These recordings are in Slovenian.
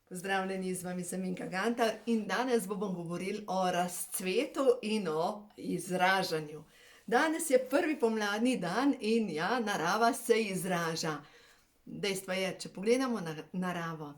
Pozdravljeni, z vami sem Minka Gantar in danes bomo govorili o razcvetu in o izražanju. Danes je prvi pomladni dan in ja, narava se izraža. Dejstvo je, če pogledamo na naravo,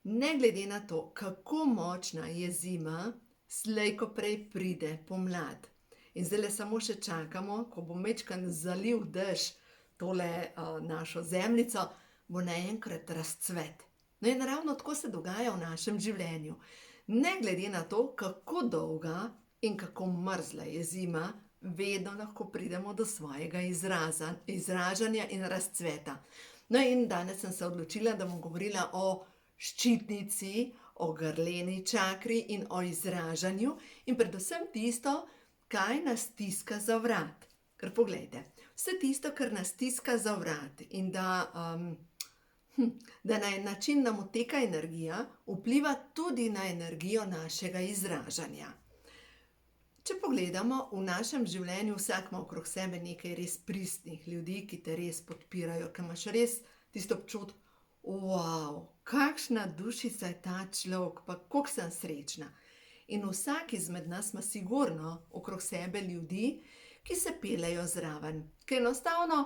ne glede na to, kako močna je zima, slej ko prej pride pomlad. In zdaj samo še čakamo, ko bo majčkeno zalil dež tole našo zemljico, bo naenkrat razcvet. No in ravno tako se dogaja v našem življenju. Ne glede na to, kako dolga in kako mrzla je zima, vedno lahko pridemo do svojega izražanja in razcveta. No in danes sem se odločila, da bom govorila o ščitnici, o grleni čakri in o izražanju in predvsem tisto, kaj nas stiska za vrat. Ker poglejte, vse tisto, kar nas stiska za vrat in da na en način nam odteka energija, vpliva tudi na energijo našega izražanja. Če pogledamo, v našem življenju vsak ima okrog sebe nekaj res pristnih ljudi, ki te res podpirajo, ki imaš res tisto občutek, wow, kakšna dušica je ta človek, pa koliko sem srečna. In vsak izmed nas ima sigurno okrog sebe ljudi, ki se pelejo zraven, ki enostavno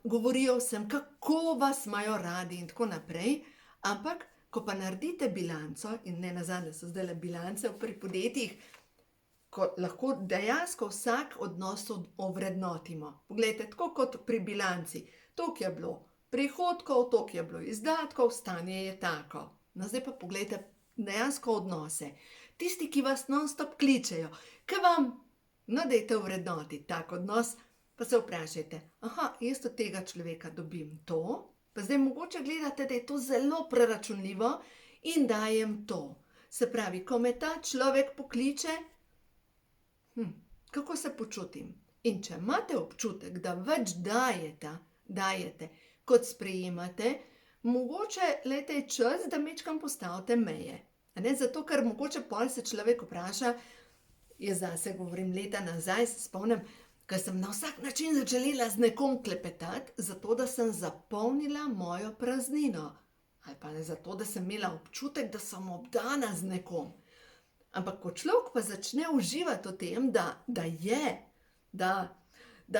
govorijo vsem, kako vas imajo radi in tako naprej, ampak ko pa naredite bilanco, in ne nazadnje so zdajle bilance pri podjetjih, ko lahko dejansko vsak odnos ovrednotimo. Poglejte, tako kot pri bilanci, toliko je bilo prihodkov, toliko je bilo izdatkov, stanje je tako. No zdaj pa poglejte dejansko odnose. Tisti, ki vas non-stop kličejo, ki vam, no dajte ovrednotiti tak odnos, pa se vprašajte, jaz od tega človeka dobim to, pa zdaj mogoče gledate, da je to zelo preračunljivo in dajem to. Se pravi, ko me ta človek pokliče, kako se počutim? In če imate občutek, da več dajete, kot sprejemate, mogoče je čas, da majčkeno postavite meje. Zato, ker mogoče pol se človek vpraša, jaz zase govorim leta nazaj, se spomnim, ker sem na vsak način začela z nekom klepetati, zato da sem zapolnila mojo praznino. Ali pa zato, da sem imela občutek, da sem obdana z nekom. Ampak ko človek pa začne uživati v tem, da je, da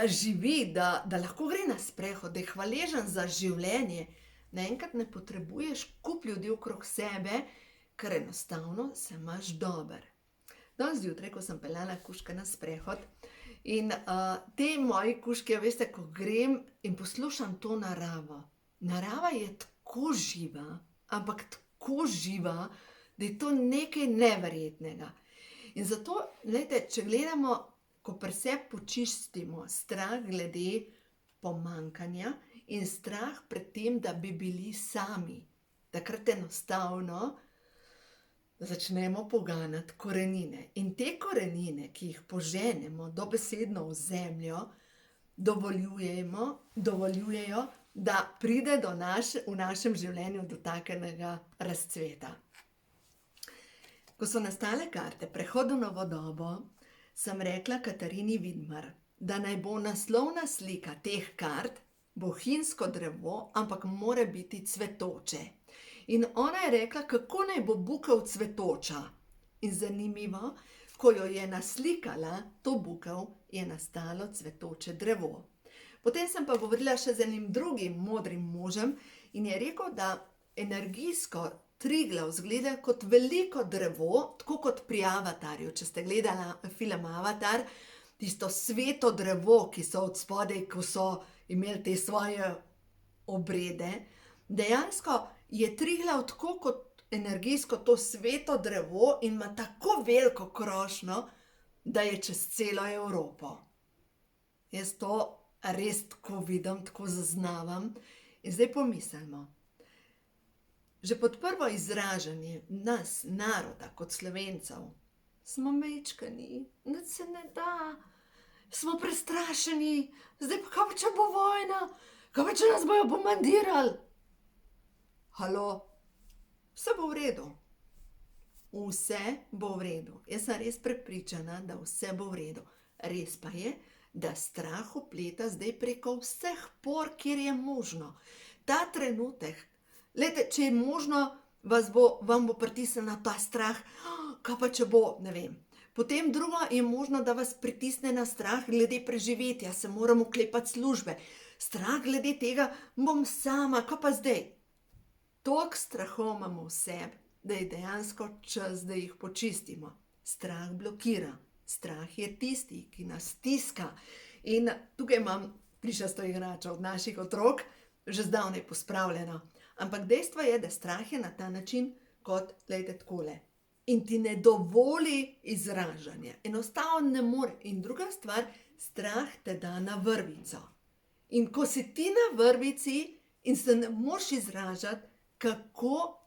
živi, da lahko gre na sprehod, da je hvaležen za življenje, naenkrat ne potrebuješ kup ljudi okrog sebe, ker enostavno se imaš dober. Danes zjutraj, ko sem peljala kužke na sprehod, in te moji kužke, veste, ko grem in poslušam to naravo. Narava je tako živa, ampak tako živa, da je to nekaj neverjetnega. In zato, glejte, če gledamo, ko pri sebi počistimo strah glede pomanjkanja in strah pred tem, da bi bili sami, takrat enostavno začnemo poganjati korenine. In te korenine, ki jih poženemo dobesedno v zemljo, dovoljujejo, da pride v našem življenju do takega razcveta. Ko so nastale karte Prehod v novo dobo, sem rekla Katarini Vidmar, da naj bo naslovna slika teh kart bohinjsko drevo, ampak mora biti cvetoče. In ona je rekla, kako naj bo bukev cvetoča. In zanimivo, ko jo je naslikala, to bukev, je nastalo cvetoče drevo. Potem sem pa govorila še z enim drugim modrim možem in je rekel, da energijsko Triglav zgleda kot veliko drevo, tako kot pri Avatarju. Če ste gledali film Avatar, tisto sveto drevo, ki so od spodaj, ko so imeli te svoje obrede, dejansko je Triglav tako kot energijsko to sveto drevo in ima tako veliko krošnjo, da je čez celo Evropo. Jaz to res tako vidim, tako zaznavam. In zdaj pomislimo. Že pod prvo izražanje nas, naroda, kot Slovencev, smo majčkeni, nič se ne da, smo prestrašeni, zdaj pa kaj pa, če bo vojna, kaj pa, če nas bojo bombardirali? Halo, vse bo v redu. Vse bo v redu. Jaz sem res prepričana, da vse bo v redu. Res pa je, da strah vpleta zdaj preko vseh por, kjer je možno. Ta trenutek, glejte, če je možno vam bo pritisnila ta strah, kaj pa če bo, ne vem. Potem drugo je možno, da vas pritisne na strah glede preživetja, se moram oklepati službe. Strah glede tega, bom sama, kaj pa zdaj? Toliko strahov imamo v sebi, da je dejansko čas, da jih počistimo. Strah blokira. Strah je tisti, ki nas stiska. In tukaj imam plišasto igračo od naših otrok, že zdavnaj pospravljeno. Ampak dejstvo je, da strah je na ta način kot, glejte, takole. In ti ne dovoli izražanja. Enostavno ne more. In druga stvar, strah te da na vrvico. In ko si ti na vrvici in se ne moreš izražati, kako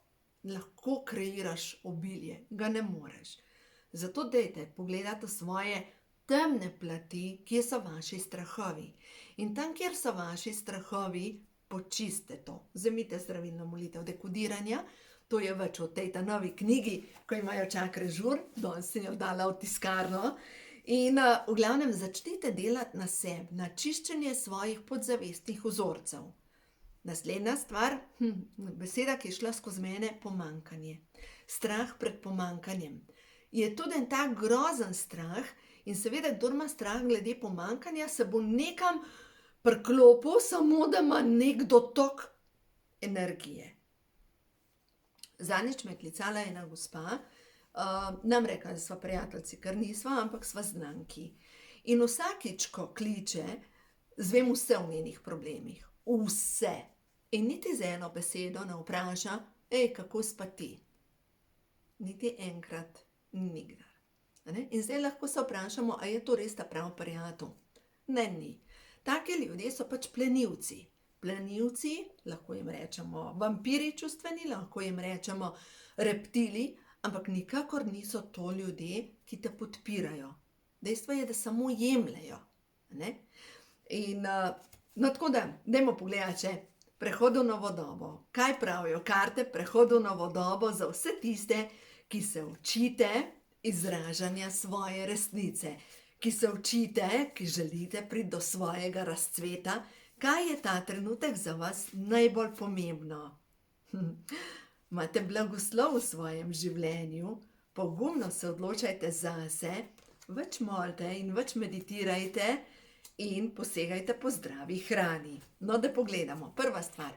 lahko kreiraš obilje, ga ne moreš. Zato dajte pogledati v svoje temne plati, kje so vaši strahovi. In tam, kjer so vaši strahovi, počiste to. Vzemite zdravilno molitev dekodiranja, to je več v tej novi knjigi, ko imajo čakre žur, danes sem jo dala v tiskarno. In v glavnem začnite delati na sebi, na čiščenje svojih podzavestnih vzorcev. Naslednja stvar, beseda, ki je šla skozi mene, pomanjkanje. Strah pred pomanjkanjem. Je tudi en tak grozen strah in seveda, kdor ima strah glede pomanjkanja, se bo nekam priklopil, samo da ima nek dotok energije. Zadnjič me je klicala ena gospa, nam rekla, da sva prijateljci, ker nisva, ampak sva znanki. In vsakič, ko kliče, zvem vse o njenih problemih. Vse. In niti z eno besedo ne vpraša, kako spa ti? Niti enkrat, nikdar. In zdaj lahko se vprašamo, a je to res ta prav prijatelj? Ne, ni. Taki ljudje so pač plenilci. Plenilci, lahko jim rečemo vampiri čustveni, lahko jim rečemo reptili, ampak nikakor niso to ljudje, ki te podpirajo. Dejstvo je, da samo jemljejo. In tako da, dajmo pogledati še prehod v novo dobo. Kaj pravijo karte prehod v novo dobo za vse tiste, ki se učite izražanja svoje resnice, ki se učite, ki želite priti do svojega razcveta. Kaj je ta trenutek za vas najbolj pomembno? Imate blagoslov v svojem življenju, pogumno se odločajte zase, več molite in več meditirajte in posegajte po zdravi hrani. No, da pogledamo. Prva stvar,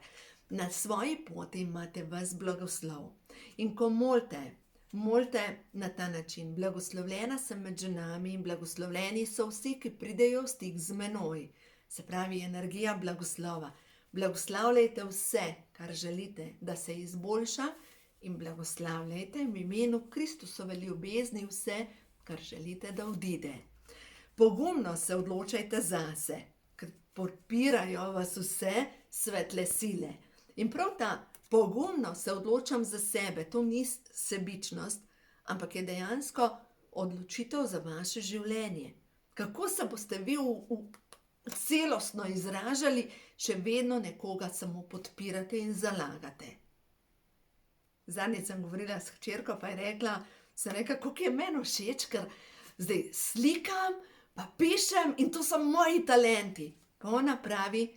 na svoji poti imate ves blagoslov. In ko molite na ta način, blagoslovljena sem med ženami in blagoslovljeni so vsi, ki pridejo v stik z menoj. Se pravi, energija blagoslova. Blagoslavljajte vse, kar želite, da se izboljša, in blagoslavljajte v imenu Kristusove ljubezni vse, kar želite, da odide. Pogumno se odločajte zase, ker podpirajo vas vse svetle sile. In prav ta pogumno se odločam za sebe, to ni sebičnost, ampak je dejansko odločitev za vaše življenje. Kako se boste vi celostno izražali, če vedno nekoga samo podpirate in zalagate. Zadnjič sem govorila s hčerko, pa je rekla, kako je meni všeč, ker zdaj slikam, pa pišem in to so moji talenti. Pa ona pravi,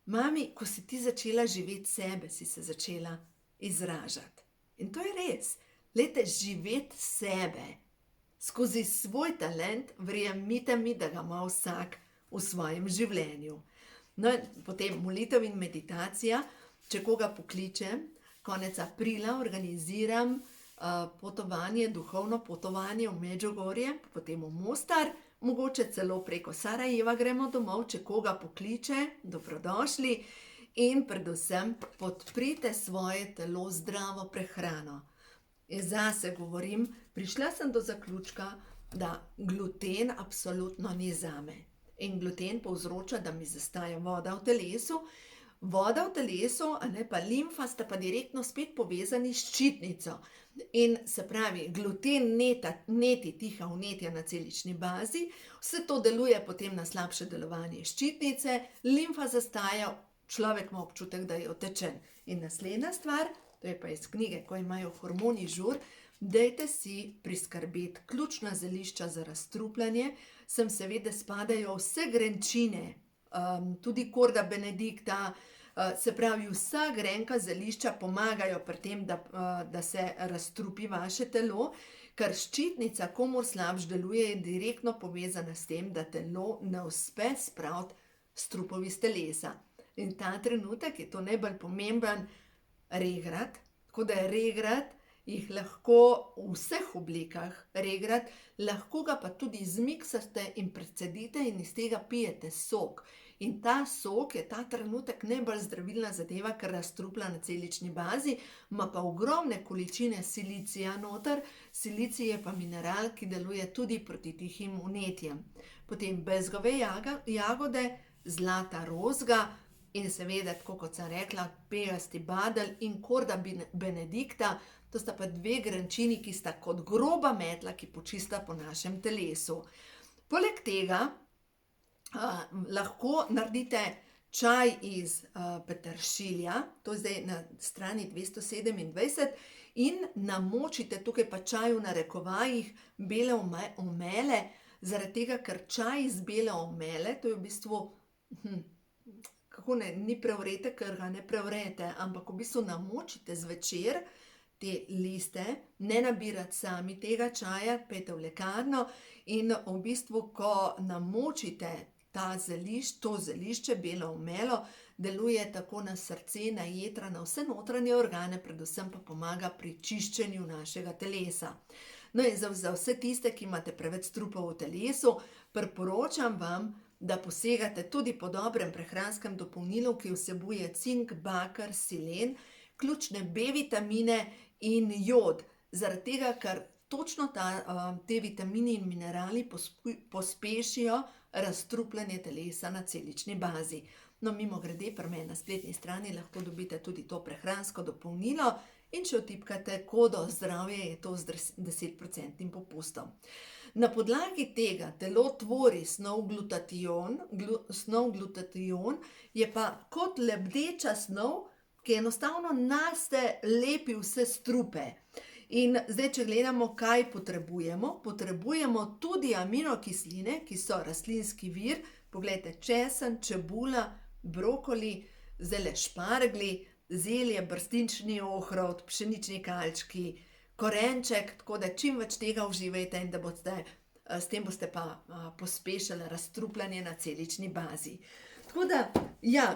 mami, ko si ti začela živeti sebe, si se začela izražati. In to je res. Lejte, živeti sebe. Skozi svoj talent, verjemite mi, da ga ima vsak v svojem življenju. No, potem molitev in meditacija, če koga pokličem, konec aprila organiziram potovanje, duhovno potovanje v Medžugorje, potem v Mostar, mogoče celo preko Sarajeva gremo domov, če koga pokliče, dobrodošli in predvsem podprite svoje telo zdravo prehrano. Zase govorim, prišla sem do zaključka, da gluten absolutno ni zame. In gluten povzroča, da mi zastaja voda v telesu. Voda v telesu, pa limfa sta pa direktno spet povezani s ščitnico. In se pravi, gluten neti tiha vnetja na celični bazi, vse to deluje potem na slabše delovanje ščitnice, limfa zastaja, človek ima občutek, da je otečen. In naslednja stvar, to je pa iz knjige, ko imajo hormoni žur, dajte si priskrbeti ključna zelišča za razstrupljanje, sem seveda spadajo vse grenčine, tudi korda benedikta, Se pravi, vsa grenka zelišča pomagajo pri tem, da se razstrupi vaše telo, ker ščitnica, komur slabše deluje, je direktno povezana s tem, da telo ne uspe spraviti strupov iz telesa. In ta trenutek je to najbolj pomemben regrat, tako da je regrat jih lahko v vseh oblikah regrat, lahko ga pa tudi zmiksate in precedite in iz tega pijete sok. In ta sok je ta trenutek najbolj zdravilna zadeva, ker razstruplja na celični bazi, ima pa ogromne količine silicija noter. Silicij je pa mineral, ki deluje tudi proti tihim vnetjem. Potem bezgove jagode, zlata rozga in seveda, tako kot sem rekla, pegasti badelj in korda benedikta. To sta pa dve grenčini, ki sta kot groba metla, ki počista po našem telesu. Poleg tega lahko naredite čaj iz peteršilja, to je zdaj na strani 227, in namočite, tukaj pa čaj v narekovajih, bele omele, zaradi tega, ker čaj iz bele omele, to je v bistvu, ni prevrete, ker ga ne prevrete, ampak v bistvu namočite zvečer te liste, ne nabirati sami tega čaja, pejte v lekarno in v bistvu, ko namočite to zelišče, belo omelo, deluje tako na srce, na jetra, na vse notranje organe, predvsem pa pomaga pri čiščenju našega telesa. No in za vse tiste, ki imate preveč strupov v telesu, priporočam vam, da posegate tudi po dobrem prehranskem dopolnilu, ki vsebuje cink, bakar, selen, ključne B vitamine in jod. Zaradi tega, ker točno te vitamini in minerali pospešijo razstrupljanje telesa na celični bazi. No, mimogrede, pri meni na spletni strani lahko dobite tudi to prehransko dopolnilo in če vtipkate kodo zdravje, je to z 10% popustom. Na podlagi tega telo tvori snov glutation, je pa kot lebdeča snov, ki enostavno naste lepi vse strupe. In zdaj, če gledamo, kaj potrebujemo tudi aminokisline, ki so rastlinski vir. Poglejte, česen, čebula, brokoli, zdajle šparglji, zelje, brstični ohrovt, pšenični kalčki, korenček, tako da čim več tega uživajte in s tem boste pa pospešili razstrupljanje na celični bazi. Tako da,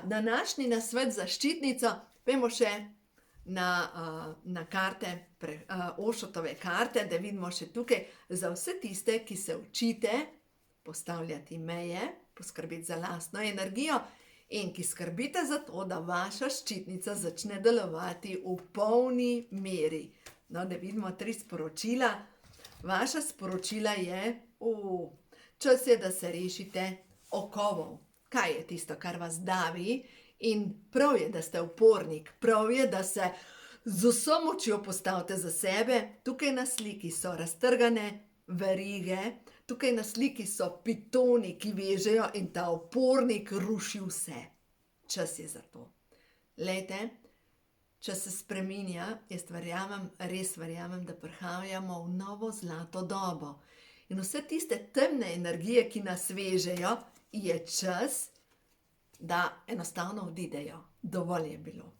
današnji nasvet za ščitnico, pojdimo še na karte, Oshotove karte, da vidimo še tukaj za vse tiste, ki se učite postavljati meje, poskrbeti za lastno energijo in ki skrbite za to, da vaša ščitnica začne delovati v polni meri. No, da vidimo 3 sporočila. Vaša sporočila je, čas je, da se rešite okovov. Kaj je tisto, kar vas davi? In prav je, da ste upornik, prav je, da se z vso močjo postavite za sebe. Tukaj na sliki so raztrgane verige, tukaj na sliki so pitoni, ki vežejo in ta upornik ruši vse. Čas je za to. Glejte, čas se spreminja, jaz res verjamem, da prihajamo v novo zlato dobo. In vse tiste temne energije, ki nas vežejo, je čas, da enostavno odidejo. Dovolj je bilo.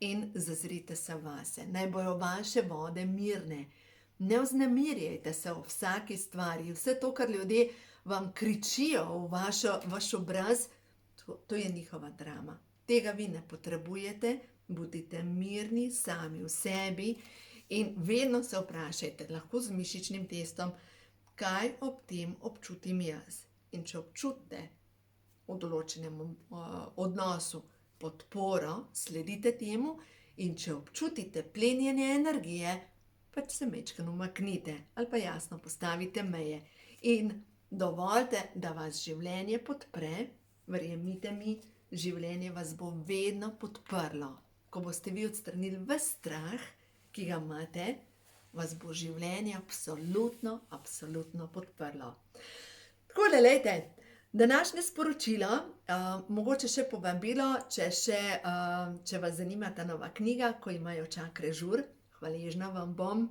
In zazrite se vase. Naj bojo vaše vode mirne. Ne vznemirjajte se o vsaki stvari. Vse to, kar ljudje vam kričijo v vaš obraz, to je njihova drama. Tega vi ne potrebujete. Budite mirni sami v sebi in vedno se vprašajte, lahko z mišičnim testom, kaj ob tem občutim jaz. In če občutite v določenem odnosu podporo, sledite temu, in če občutite plenjenje energije, pač se majčkeno umaknite ali pa jasno postavite meje. In dovolite, da vas življenje podpre, verjemite mi, življenje vas bo vedno podprlo. Ko boste vi odstranili ves strah, ki ga imate, vas bo življenje absolutno podprlo. Tako da, lejte, današnje sporočilo, mogoče še povabilo, če vas zanima ta nova knjiga, Ko imajo čakre žur, hvaležna vam bom,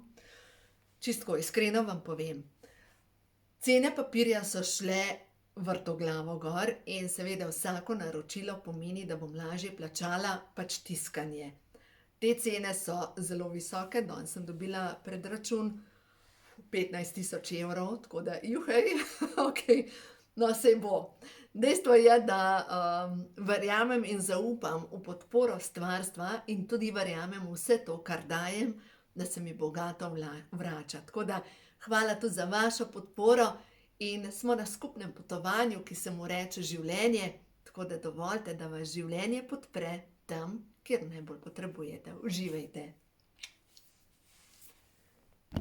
čistko iskreno vam povem. Cene papirja so šle vrtoglavo gor in seveda vsako naročilo pomeni, da bom lažje plačala pač tiskanje. Te cene so zelo visoke, danes sem dobila predračun 15 000 evrov, tako da juhej, okej, no saj bo. Dejstvo je, da verjamem in zaupam v podporo stvarstva in tudi verjamem v vse to, kar dajem, da se mi bogato vrača. Tako da hvala tudi za vašo podporo in smo na skupnem potovanju, ki se mu reče življenje, tako da dovolite, da vas življenje podpre tam, kjer najbolj potrebujete. Uživajte.